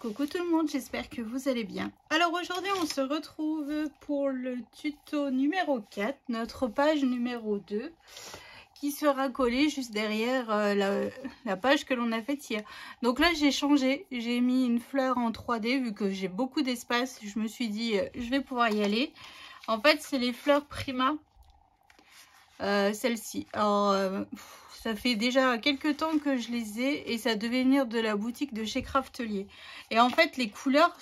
Coucou tout le monde, j'espère que vous allez bien. Alors aujourd'hui on se retrouve pour le tuto numéro 4, notre page numéro 2 qui sera collée juste derrière la page que l'on a faite hier. Donc là j'ai changé, j'ai mis une fleur en 3D vu que j'ai beaucoup d'espace, je me suis dit je vais pouvoir y aller. En fait c'est les fleurs Prima, celle-ci. Alors ça fait déjà quelques temps que je les ai et ça devait venir de la boutique de chez Craftelier. Et en fait, les couleurs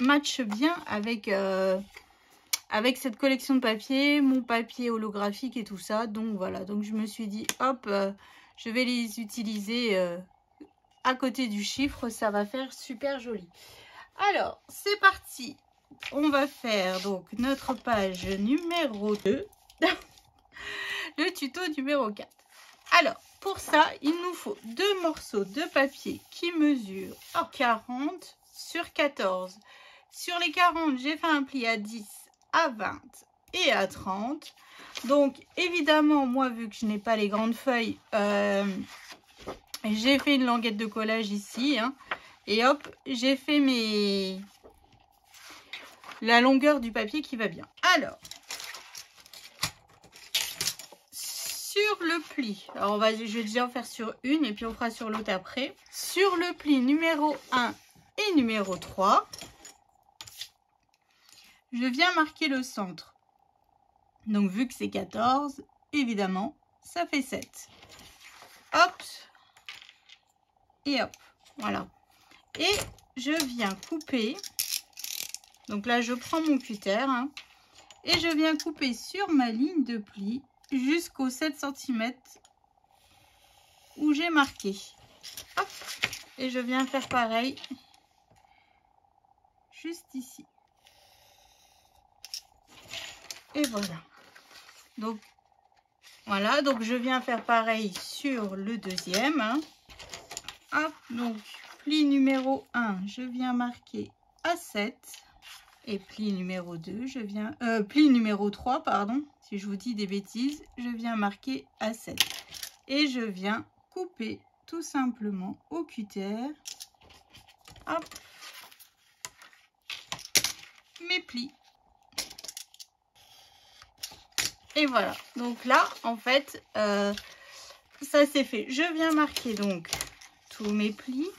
matchent bien avec, avec cette collection de papier, mon papier holographique et tout ça. Donc voilà, donc je me suis dit, hop, je vais les utiliser à côté du chiffre. Ça va faire super joli. Alors, c'est parti. On va faire donc notre page numéro 2. Le tuto numéro 4. Alors, pour ça, il nous faut deux morceaux de papier qui mesurent 40 sur 14. Sur les 40, j'ai fait un pli à 10, à 20 et à 30. Donc, évidemment, moi, vu que je n'ai pas les grandes feuilles, j'ai fait une languette de collage ici. Hein, et hop, j'ai fait la longueur du papier qui va bien. Alors, sur le pli, alors je vais déjà en faire sur une et puis on fera sur l'autre après. Sur le pli numéro 1 et numéro 3, je viens marquer le centre. Donc vu que c'est 14, évidemment, ça fait 7. Hop. Et hop. Voilà. Et je viens couper. Donc là, je prends mon cutter. Hein, et je viens couper sur ma ligne de pli jusqu'aux 7 cm où j'ai marqué. Hop, et je viens faire pareil juste ici. Et voilà. Donc, voilà. Donc, je viens faire pareil sur le deuxième. Hein. Hop, donc, pli numéro 1, je viens marquer à 7. Et pli numéro 2, je viens... pli numéro 3, pardon. Si je vous dis des bêtises, je viens marquer à 7. Et je viens couper tout simplement au cutter. Hop. Mes plis. Et voilà. Donc là, en fait, ça c'est fait. Je viens marquer donc tous mes plis.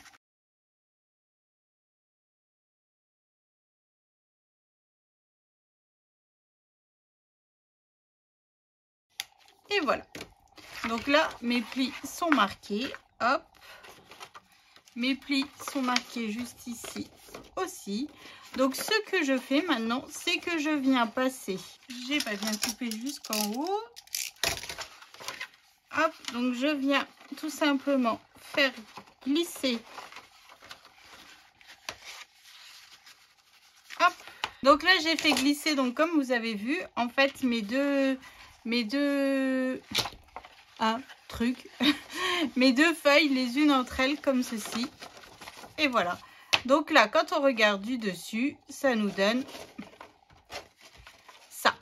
Et voilà. Donc là, mes plis sont marqués. Hop. Mes plis sont marqués juste ici aussi. Donc ce que je fais maintenant, c'est que je viens passer. J'ai pas bien coupé jusqu'en haut. Hop, donc je viens tout simplement faire glisser. Hop. Donc là j'ai fait glisser, donc comme vous avez vu, en fait mes deux mes deux feuilles les unes entre elles comme ceci. Et voilà. Donc là, quand on regarde du dessus, ça nous donne ça.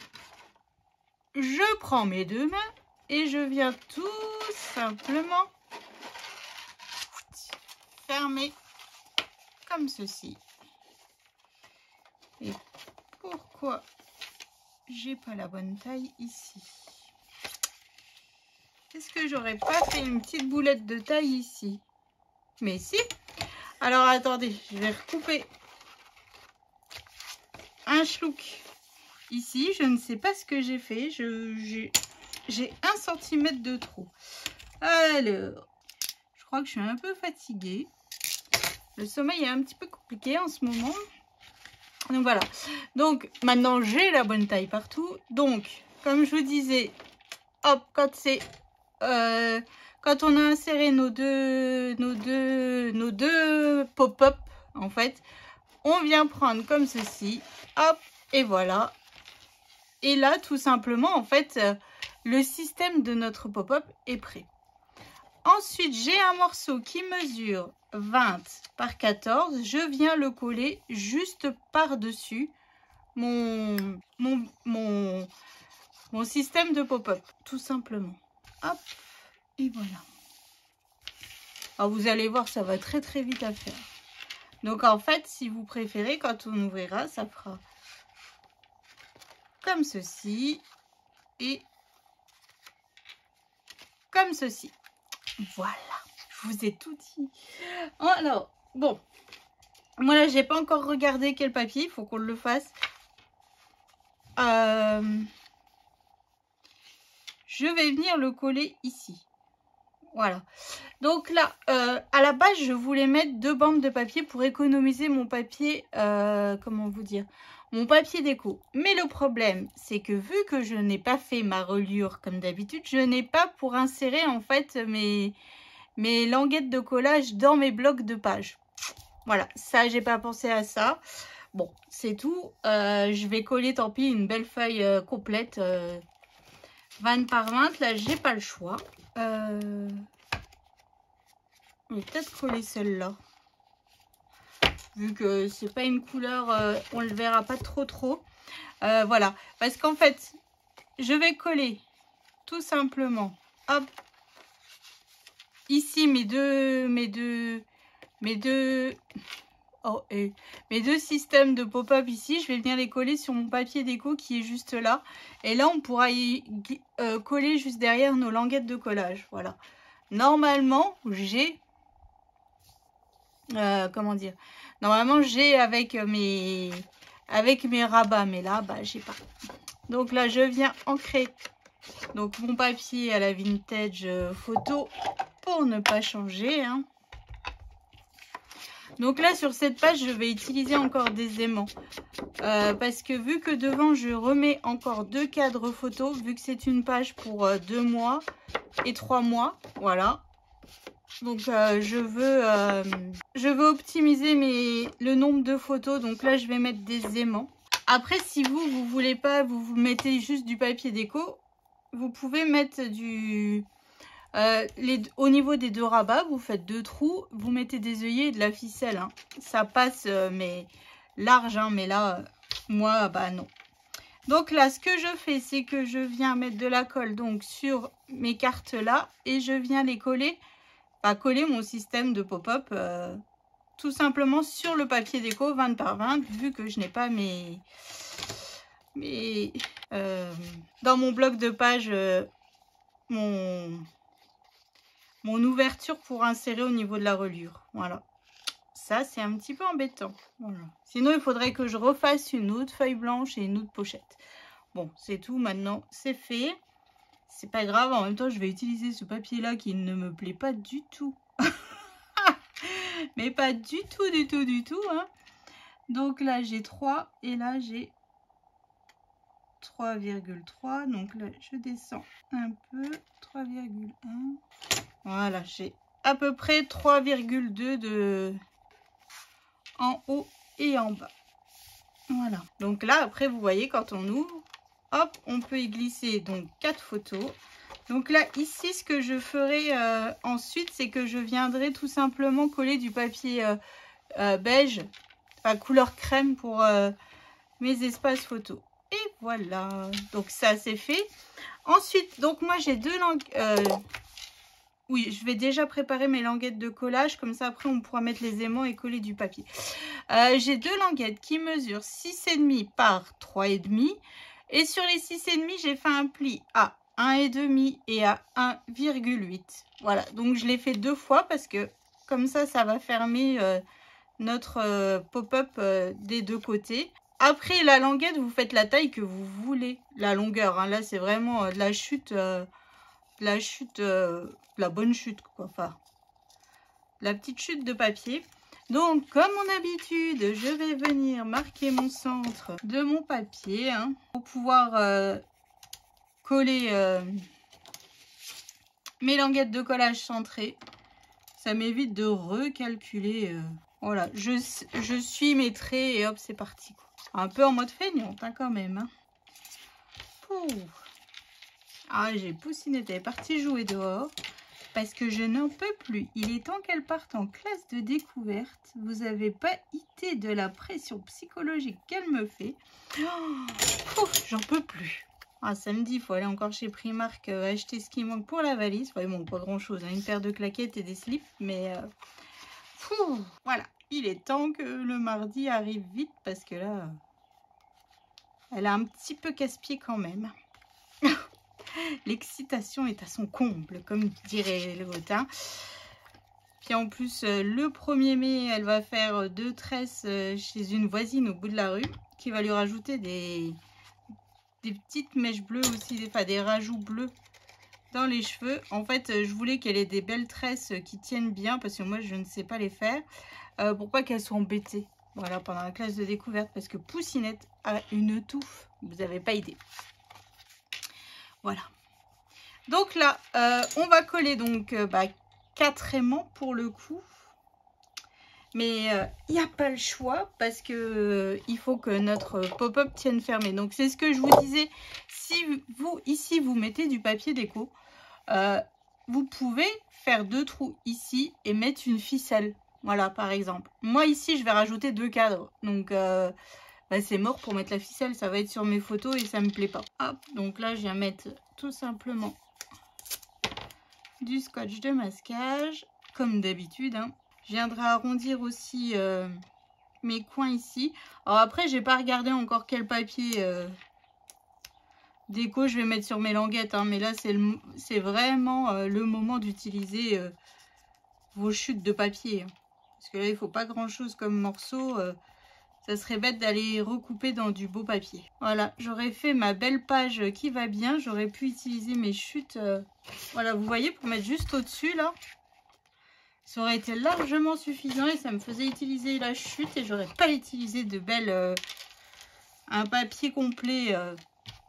Je prends mes deux mains et je viens tout simplement fermer comme ceci. Et pourquoi j'ai pas la bonne taille ici? Est-ce que j'aurais pas fait une petite boulette de taille ici? Mais si. Alors attendez, je vais recouper un schlouk ici. Je ne sais pas ce que j'ai fait. J'ai 1 cm de trop. Alors, je crois que je suis un peu fatiguée. Le sommeil est un petit peu compliqué en ce moment. Donc voilà. Donc maintenant j'ai la bonne taille partout. Donc comme je vous disais, hop, quand c'est quand on a inséré nos deux pop-up, en fait, on vient prendre comme ceci, hop, et voilà. Et là, tout simplement, en fait, le système de notre pop-up est prêt. Ensuite, j'ai un morceau qui mesure 20 par 14. Je viens le coller juste par-dessus mon système de pop-up, tout simplement. Hop. Et voilà. Alors vous allez voir, ça va très très vite à faire. Donc en fait, si vous préférez, quand on ouvrira, ça fera comme ceci et comme ceci. Voilà, je vous ai tout dit. Alors, bon, moi là, j'ai pas encore regardé quel papier, il faut qu'on le fasse. Je vais venir le coller ici. Voilà. Donc là, à la base, je voulais mettre 2 bandes de papier pour économiser mon papier, comment vous dire, mon papier déco. Mais le problème, c'est que vu que je n'ai pas fait ma reliure comme d'habitude, je n'ai pas pour insérer en fait mes languettes de collage dans mes blocs de pages. Voilà, ça, j'ai pas pensé à ça. Bon, c'est tout. Je vais coller, tant pis, une belle feuille complète, 20 par 20. Là, j'ai pas le choix. Je vais peut-être coller celle-là. Vu que c'est pas une couleur, on le verra pas trop. Voilà, parce qu'en fait, je vais coller tout simplement, hop, ici mes deux systèmes de pop-up ici. Je vais venir les coller sur mon papier déco qui est juste là. Et là, on pourra y coller juste derrière nos languettes de collage. Voilà. Normalement, j'ai... comment dire, normalement j'ai avec mes rabats, mais là bah j'ai pas. Donc là je viens ancrer donc mon papier à la vintage photo pour ne pas changer, hein. Donc là sur cette page je vais utiliser encore des aimants parce que vu que devant je remets encore 2 cadres photos, vu que c'est une page pour 2 mois et 3 mois, voilà. Donc je veux optimiser le nombre de photos. Donc là je vais mettre des aimants. Après si vous voulez pas, vous mettez juste du papier déco. Vous pouvez mettre au niveau des 2 rabats, vous faites 2 trous. Vous mettez des œillets et de la ficelle, hein. Ça passe mais large, hein, mais là moi bah non. Donc là ce que je fais, c'est que je viens mettre de la colle donc sur mes cartes là. Et je viens les coller, coller mon système de pop-up tout simplement sur le papier déco 20 par 20, vu que je n'ai pas dans mon bloc de page mon ouverture pour insérer au niveau de la reliure. Voilà, ça c'est un petit peu embêtant. Voilà. Sinon il faudrait que je refasse une autre feuille blanche et une autre pochette. Bon, c'est tout, maintenant c'est fait. C'est pas grave, en même temps je vais utiliser ce papier là qui ne me plaît pas du tout. Mais pas du tout, hein. Donc là j'ai 3 et là j'ai 3,3. Donc là je descends un peu, 3,1. Voilà, j'ai à peu près 3,2 de en haut et en bas. Voilà, donc là après vous voyez, quand on ouvre, hop, on peut y glisser donc 4 photos. Donc là ici ce que je ferai ensuite, c'est que je viendrai tout simplement coller du papier beige, enfin couleur crème pour mes espaces photos. Et voilà, donc ça c'est fait. Ensuite donc moi j'ai 2 langues, oui, je vais déjà préparer mes languettes de collage, comme ça après on pourra mettre les aimants et coller du papier. J'ai 2 languettes qui mesurent 6,5 par 3,5. Et sur les 6,5, j'ai fait un pli à 1,5 et à 1,8. Voilà, donc je l'ai fait 2 fois parce que comme ça va fermer notre pop-up des 2 côtés. Après la languette, vous faites la taille que vous voulez, la longueur, hein. Là c'est vraiment de la chute, la bonne chute, quoi. Enfin, la petite chute de papier. Donc, comme mon habitude, je vais venir marquer mon centre de mon papier, hein, pour pouvoir coller mes languettes de collage centrées. Ça m'évite de recalculer. Voilà, je suis mes traits et hop, c'est parti, quoi. Un peu en mode feignante, hein, quand même. Hein. Ah, j'ai Poussinette, elle est partie jouer dehors. Parce que je n'en peux plus. Il est temps qu'elle parte en classe de découverte. Vous n'avez pas idée de la pression psychologique qu'elle me fait. Oh, j'en peux plus. Ah, samedi, il faut aller encore chez Primark acheter ce qui manque pour la valise. Enfin, il manque pas grand chose, hein, une paire de claquettes et des slips. Mais voilà. il est temps que le mardi arrive vite parce que là, elle a un petit peu casse-pied quand même. L'excitation est à son comble, comme dirait le votin. Puis en plus, le 1er mai, elle va faire 2 tresses chez une voisine au bout de la rue, qui va lui rajouter des petites mèches bleues aussi, enfin des rajouts bleus dans les cheveux. En fait, je voulais qu'elle ait des belles tresses qui tiennent bien, parce que moi, je ne sais pas les faire. Pour pas qu'elles soient embêtées. Voilà, pendant la classe de découverte, parce que Poussinette a une touffe, vous n'avez pas idée. Voilà. Donc là, on va coller donc 4 aimants pour le coup. Mais il n'y a pas le choix parce que il faut que notre pop-up tienne fermé. Donc c'est ce que je vous disais. Si vous, ici, vous mettez du papier déco, vous pouvez faire 2 trous ici et mettre une ficelle. Voilà, par exemple. Moi, ici, je vais rajouter 2 cadres. Donc, c'est mort pour mettre la ficelle. Ça va être sur mes photos et ça me plaît pas. Hop, donc là, je viens mettre tout simplement du scotch de masquage, comme d'habitude. Hein. Je viendrai arrondir aussi mes coins ici. Alors après, j'ai pas regardé encore quel papier déco je vais mettre sur mes languettes. Hein, mais là, c'est vraiment le moment d'utiliser vos chutes de papier. Hein. Parce que là, il faut pas grand chose comme morceau. Ça serait bête d'aller recouper dans du beau papier. Voilà, j'aurais fait ma belle page qui va bien. J'aurais pu utiliser mes chutes. Voilà, vous voyez, pour mettre juste au-dessus, là. Ça aurait été largement suffisant et ça me faisait utiliser la chute. Et j'aurais pas utilisé de belles... un papier complet.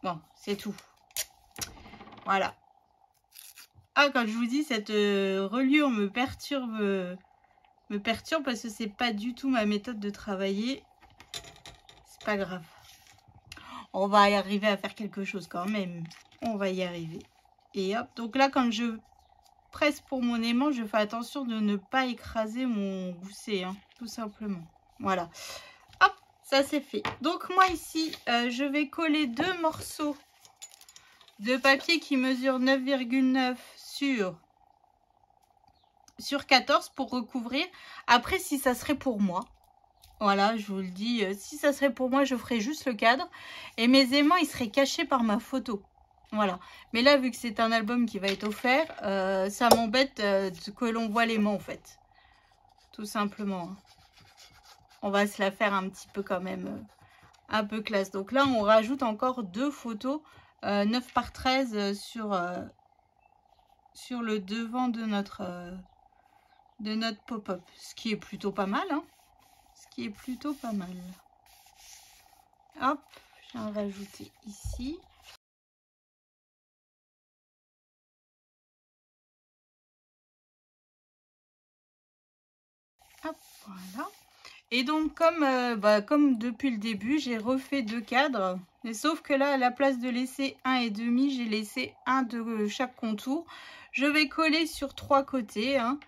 Bon, c'est tout. Voilà. Ah, quand je vous dis, cette reliure me perturbe parce que c'est pas du tout ma méthode de travailler. Pas grave. On va y arriver à faire quelque chose quand même. On va y arriver. Et hop. Donc là, quand je presse pour mon aimant, je fais attention de ne pas écraser mon gousset. Hein, tout simplement. Voilà. Hop. Ça c'est fait. Donc moi ici, je vais coller 2 morceaux de papier qui mesurent 9,9 sur 14 pour recouvrir. Après, si ça serait pour moi. Voilà, je vous le dis, si ça serait pour moi, je ferais juste le cadre. Et mes aimants, ils seraient cachés par ma photo. Voilà. Mais là, vu que c'est un album qui va être offert, ça m'embête que l'on voit l'aimant, en fait. Tout simplement. On va se la faire un petit peu quand même, un peu classe. Donc là, on rajoute encore 2 photos, 9 par 13 sur le devant de notre pop-up. Ce qui est plutôt pas mal, hein. Qui est plutôt pas mal. Hop, je vais en rajouter ici. Hop, voilà. Et donc, comme depuis le début, j'ai refait 2 cadres. Mais sauf que là, à la place de laisser 1,5, j'ai laissé un de chaque contour. Je vais coller sur 3 côtés. Hein.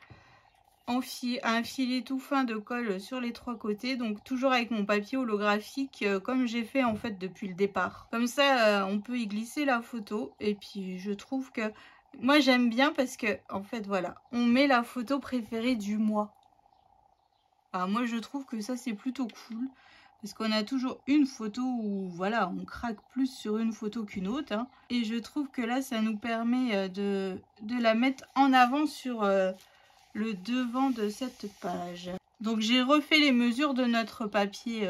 Un filet tout fin de colle sur les 3 côtés, donc toujours avec mon papier holographique comme j'ai fait en fait depuis le départ. Comme ça on peut y glisser la photo et puis je trouve que moi j'aime bien parce que en fait voilà, on met la photo préférée du mois. Alors, moi je trouve que ça c'est plutôt cool parce qu'on a toujours une photo où voilà, on craque plus sur une photo qu'une autre. Hein. Et je trouve que là ça nous permet de la mettre en avant sur... le devant de cette page. Donc j'ai refait les mesures de notre papier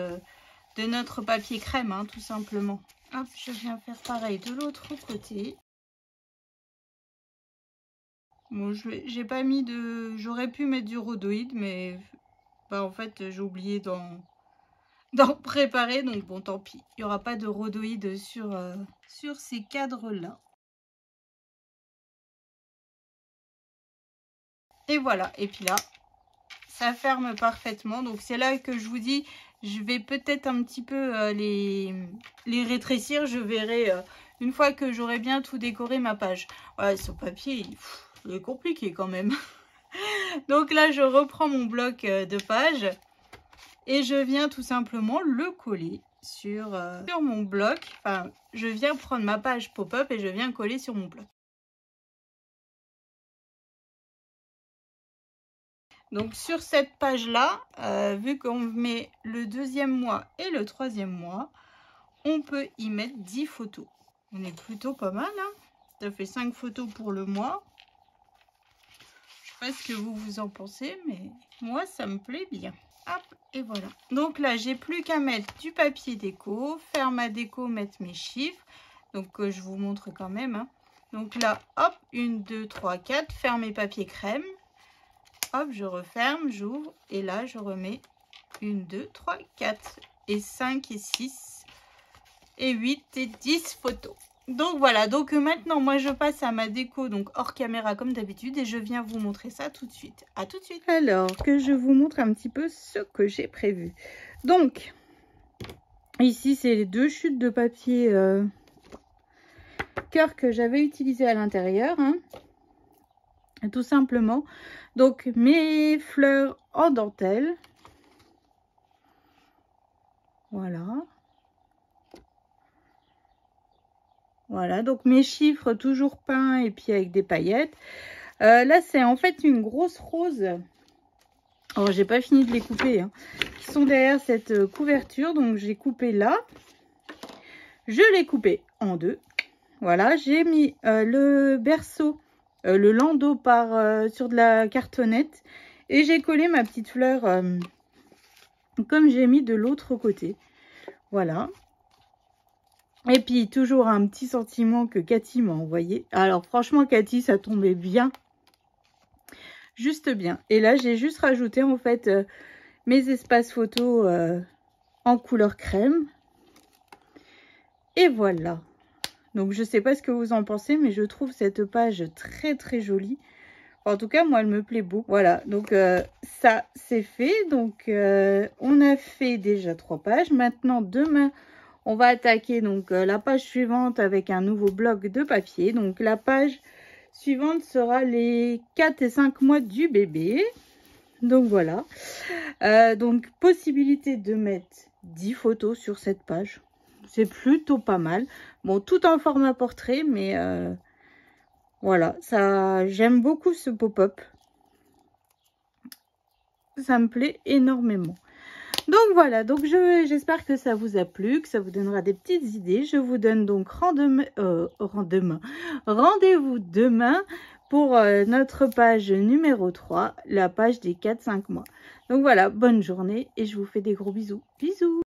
crème, hein, tout simplement. Hop, je viens faire pareil de l'autre côté. Bon, j'ai pas mis de... J'aurais pu mettre du rhodoïde, mais en fait j'ai oublié d'en préparer, donc bon tant pis. Il n'y aura pas de rhodoïde sur ces cadres-là. Et voilà, et puis là, ça ferme parfaitement. Donc c'est là que je vous dis, je vais peut-être un petit peu les rétrécir. Je verrai une fois que j'aurai bien tout décoré ma page. Voilà, ce papier, il est compliqué quand même. Donc là, je reprends mon bloc de page et je viens tout simplement le coller sur mon bloc. Enfin, je viens prendre ma page pop-up et je viens coller sur mon bloc. Donc sur cette page-là, vu qu'on met le 2e mois et le 3e mois, on peut y mettre 10 photos. On est plutôt pas mal, hein. Ça fait 5 photos pour le mois. Je sais pas ce que vous en pensez, mais moi ça me plaît bien. Hop, et voilà. Donc là, j'ai plus qu'à mettre du papier déco, faire ma déco, mettre mes chiffres. Donc je vous montre quand même, hein. Donc là, hop, 1, 2, 3, 4, faire mes papiers crème. Hop, je referme, j'ouvre et là, je remets 1, 2, 3, 4 et 5 et 6 et 8 et 10 photos. Donc voilà, donc maintenant, moi, je passe à ma déco, donc hors caméra comme d'habitude et je viens vous montrer ça tout de suite. À tout de suite. Alors, que je vous montre un petit peu ce que j'ai prévu. Donc, ici, c'est les 2 chutes de papier cœur que j'avais utilisé à l'intérieur, hein, tout simplement. Donc mes fleurs en dentelle, voilà, donc mes chiffres toujours peints et puis avec des paillettes. Là c'est en fait une grosse rose. Alors j'ai pas fini de les couper, hein, qui sont derrière cette couverture. Donc j'ai coupé là, je l'ai coupé en 2. Voilà, j'ai mis le berceau, le landau sur de la cartonnette et j'ai collé ma petite fleur comme j'ai mis de l'autre côté. Voilà. Et puis toujours un petit sentiment que Cathy m'a envoyé. Alors franchement Cathy, ça tombait bien. Juste bien. Et là j'ai juste rajouté en fait mes espaces photos en couleur crème. Et voilà. Donc je sais pas ce que vous en pensez, mais je trouve cette page très très jolie. En tout cas, moi, elle me plaît beaucoup. Voilà, donc ça, c'est fait. Donc, on a fait déjà 3 pages. Maintenant, demain, on va attaquer donc la page suivante avec un nouveau bloc de papier. Donc, la page suivante sera les 4 et 5 mois du bébé. Donc, voilà. Donc, possibilité de mettre 10 photos sur cette page. C'est plutôt pas mal. Bon, tout en format portrait, mais... voilà, ça, j'aime beaucoup ce pop-up. Ça me plaît énormément. Donc voilà, donc j'espère que ça vous a plu, que ça vous donnera des petites idées. Je vous donne donc rendez-vous demain pour notre page numéro 3, la page des 4-5 mois. Donc voilà, bonne journée et je vous fais des gros bisous. Bisous!